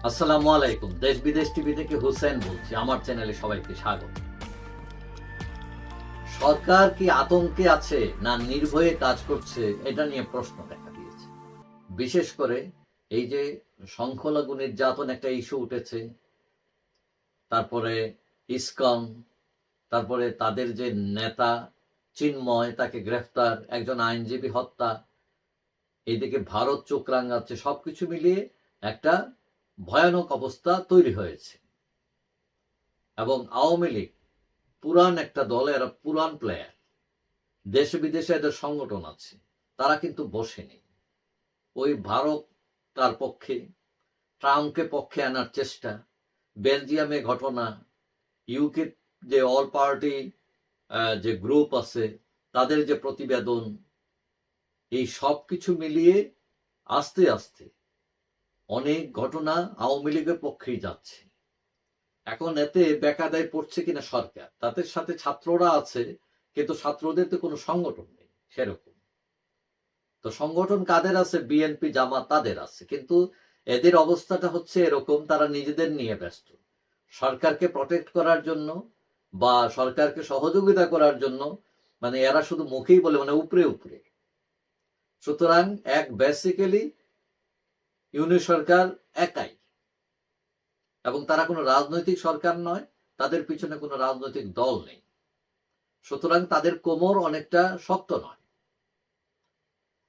আসসালামু আলাইকুম। দেশ বিদেশ টিভি থেকে হুসেন বলছি। আমার চ্যানেলে সবাইকে স্বাগত। সরকার কি আতঙ্কে আছে না নির্ভয়ে কাজ করছে, এটা নিয়ে প্রশ্ন দেখা দিয়েছে। বিশেষ করে এই যে সংখ্যালঘু নির্যাতন একটা ইস্যু উঠেছে, তারপরে ইসকন, তারপরে তাদের যে নেতা চিন্ময় তাকে গ্রেফতার, একজন আইনজীবী হত্যা, এইদিকে ভারত চোখ রাঙাচ্ছে, সবকিছু মিলিয়ে একটা ভয়ানক অবস্থা তৈরি হয়েছে। এবং আওয়ামী লীগ পুরান একটা দল, এরা পুরান প্লেয়ার, দেশে বিদেশে এদের সংগঠন আছে, তারা কিন্তু বসেনি। ওই ভারত তার পক্ষে, ট্রাম্পকে পক্ষে আনার চেষ্টা, বেলজিয়ামে ঘটনা, ইউকে যে অল পার্টি যে গ্রুপ আছে তাদের যে প্রতিবেদন, এই সব কিছু মিলিয়ে আস্তে আস্তে অনেক ঘটনা আওয়ামী লীগের পক্ষেই যাচ্ছে। এখন এতে বেকায়দায় পড়ছে কিনা সরকার, তাদের সাথে ছাত্ররা আছে, কিন্তু ছাত্রদের তো কোনো সংগঠন নেই সেরকম। তো সংগঠন কাদের আছে? বিএনপি জামাত তাদের আছে, কিন্তু এদের অবস্থাটা হচ্ছে এরকম, তারা নিজেদের নিয়ে ব্যস্ত। সরকারকে প্রটেক্ট করার জন্য বা সরকারকে সহযোগিতা করার জন্য মানে এরা শুধু মুখেই বলে, মানে উপরে উপরে। সুতরাং এক বেসিক্যালি ইউনিট সরকার একাই, এবং তারা কোনো রাজনৈতিক সরকার নয়, তাদের পিছনে কোনো রাজনৈতিক দল নেই। সুতরাং তাদের কোমর অনেকটা শক্ত নয়।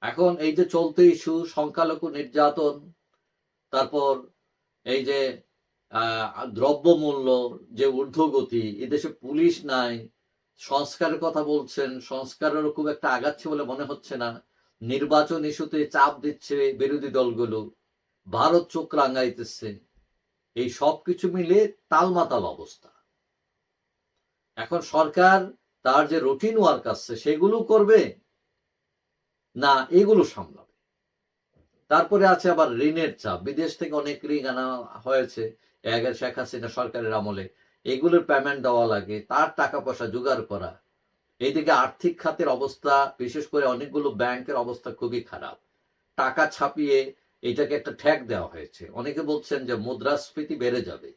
এখন এই যে চলতে ইস্যু সংখ্যালঘু নির্যাতন, তারপর এই যে দ্রব্যমূল্য যে ঊর্ধ্বগতি, এদেশে পুলিশ নাই, সংস্কারের কথা বলছেন, সংস্কারেরও খুব একটা আগাচ্ছে বলে মনে হচ্ছে না, নির্বাচন ইস্যুতে চাপ দিচ্ছে বিরোধী দলগুলো, ভারত চোখ রাঙাইতেছে, এই সব কিছু মিলে তালমাতাল অবস্থা। এখন সরকার তার যে রুটিন ওয়ার্ক আছে সেগুলো করবে না এগুলো সামলাবে? তারপরে আছে আবার ঋণের চাপ, বিদেশ থেকে অনেক ঋণ আনা হয়েছে শেখ হাসিনা সরকারের আমলে, এগুলোর পেমেন্ট দেওয়া লাগে, তার টাকা পয়সা জোগাড় করা। এইদিকে আর্থিক খাতের অবস্থা, বিশেষ করে অনেকগুলো ব্যাংকের অবস্থা খুবই খারাপ, টাকা ছাপিয়ে এটাকে একটা ঠেক দেওয়া হয়েছে। অনেকে বলছেন যে মুদ্রাস্ফীতি বেড়ে যাবে,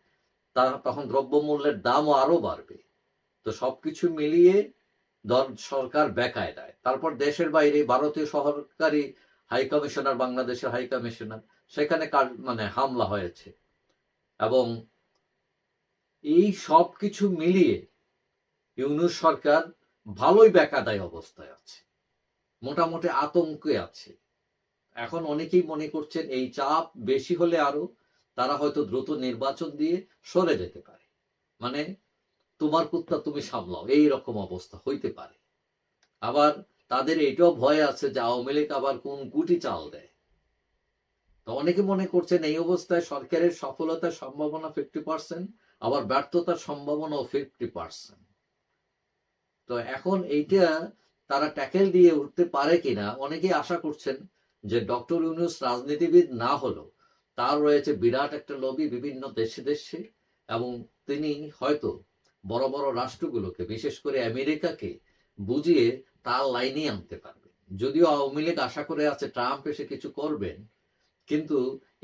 তখন দ্রব্যমূল্যের দামও আরো বাড়বে। তো সবকিছু মিলিয়ে সরকার বেকায়দায়। তারপর দেশের বাইরে ভারতীয় সরকারি হাই কমিশনার, বাংলাদেশের হাই কমিশনার, সেখানে মানে হামলা হয়েছে। এবং এই সব কিছু মিলিয়ে ইউনূস সরকার ভালোই বেকায়দায় অবস্থায় আছে, মোটামুটি আতঙ্কে আছে। এখন অনেকেই মনে করছেন এই চাপ বেশি হলে আরো তারা হয়তো দ্রুত নির্বাচন দিয়ে সরে যেতে পারে, মানে তোমার কুত্তা তুমি সামলাও, এই রকম অবস্থা হইতে পারে। আবার তাদের এটাও ভয় আছে যে আওয়ামী লীগ আবার কোন গুটি চাল দেয়। তো অনেকে মনে করছেন এই অবস্থায় সরকারের সফলতার সম্ভাবনা 50%, আবার ব্যর্থতার সম্ভাবনাও 50%। তো এখন এইটা তারা ট্যাকেল দিয়ে উঠতে পারে কিনা, অনেকেই আশা করছেন যে ডক্টর ইউনূস রাজনীতিবিদ না হলেও তার রয়েছে বিরাট একটা লবি বিভিন্ন দেশে দেশে, এবং তিনি হয়তো বড় বড় রাষ্ট্রগুলোকে, বিশেষ করে আমেরিকাকে বুঝিয়ে তার লাইনে আনতে পারবেন। যদিও আওয়ামী লীগ আশা করে আছে ট্রাম্প এসে কিছু করবেন, কিন্তু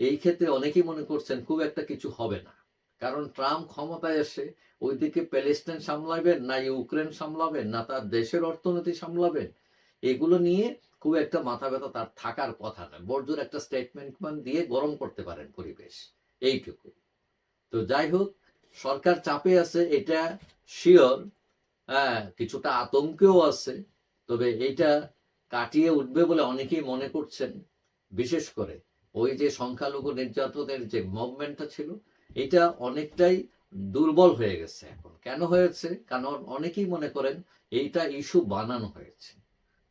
এই ক্ষেত্রে অনেকেই মনে করছেন খুব একটা কিছু হবে না। কারণ ট্রাম্প ক্ষমতায় এসে ওইদিকে প্যালেস্টাইন সামলাবেন না ইউক্রেন সামলাবেন না তার দেশের অর্থনীতি সামলাবেন, এগুলো নিয়ে খুব একটা মাথা ব্যথা তার থাকার কথা নয়। বড়জোর একটা স্টেটমেন্ট দিয়ে গরম করতে পারেন পরিবেশ, এইটুকু। তো যাই হোক, সরকার চাপে আছে এটা শিওর। হ্যাঁ, কিছুটা আতঙ্কেও আছে, তবে এইটা কাটিয়ে উঠবে বলে অনেকেই মনে করছেন। বিশেষ করে ওই যে সংখ্যালঘু নির্যাতনের যে মুভমেন্টটা ছিল, এটা অনেকটাই দুর্বল হয়ে গেছে এখন। কেন হয়েছে? কারণ অনেকেই মনে করেন এইটা ইস্যু বানানো হয়েছে।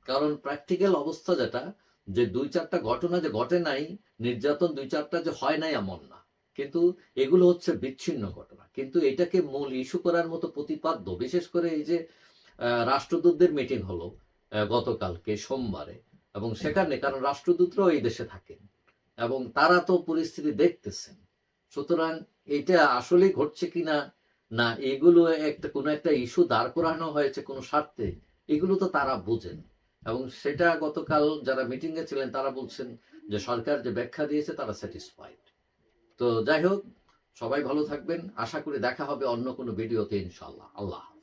কারণ প্র্যাকটিক্যাল অবস্থা যেটা, যে দুই চারটা ঘটনা যে ঘটে নাই, নির্যাতন দুই চারটা যে হয় নাই এমন না, কিন্তু এগুলো হচ্ছে বিচ্ছিন্ন ঘটনা। কিন্তু এটাকে মূল ইস্যু করার মতো প্রতিপাদ্য, বিশেষ করে এই যে রাষ্ট্রদূতদের মিটিং হলো গতকালকে সোমবারে, এবং সেখানে কারণ রাষ্ট্রদূতরাও এই দেশে থাকেন এবং তারা তো পরিস্থিতি দেখতেছেন। সুতরাং এটা আসলে ঘটছে কিনা না এগুলো একটা কোনো একটা ইস্যু দাঁড় করানো হয়েছে কোনো স্বার্থে, এগুলো তো তারা বুঝেন। এবং সেটা গতকাল যারা মিটিং এ ছিলেন তারা বলছেন যে সরকার যে ব্যাখ্যা দিয়েছে তারা স্যাটিসফাইড। তো যাই হোক, সবাই ভালো থাকবেন। আশা করি দেখা হবে অন্য কোনো ভিডিওতে ইনশাআল্লাহ। আল্লাহ হাফেজ।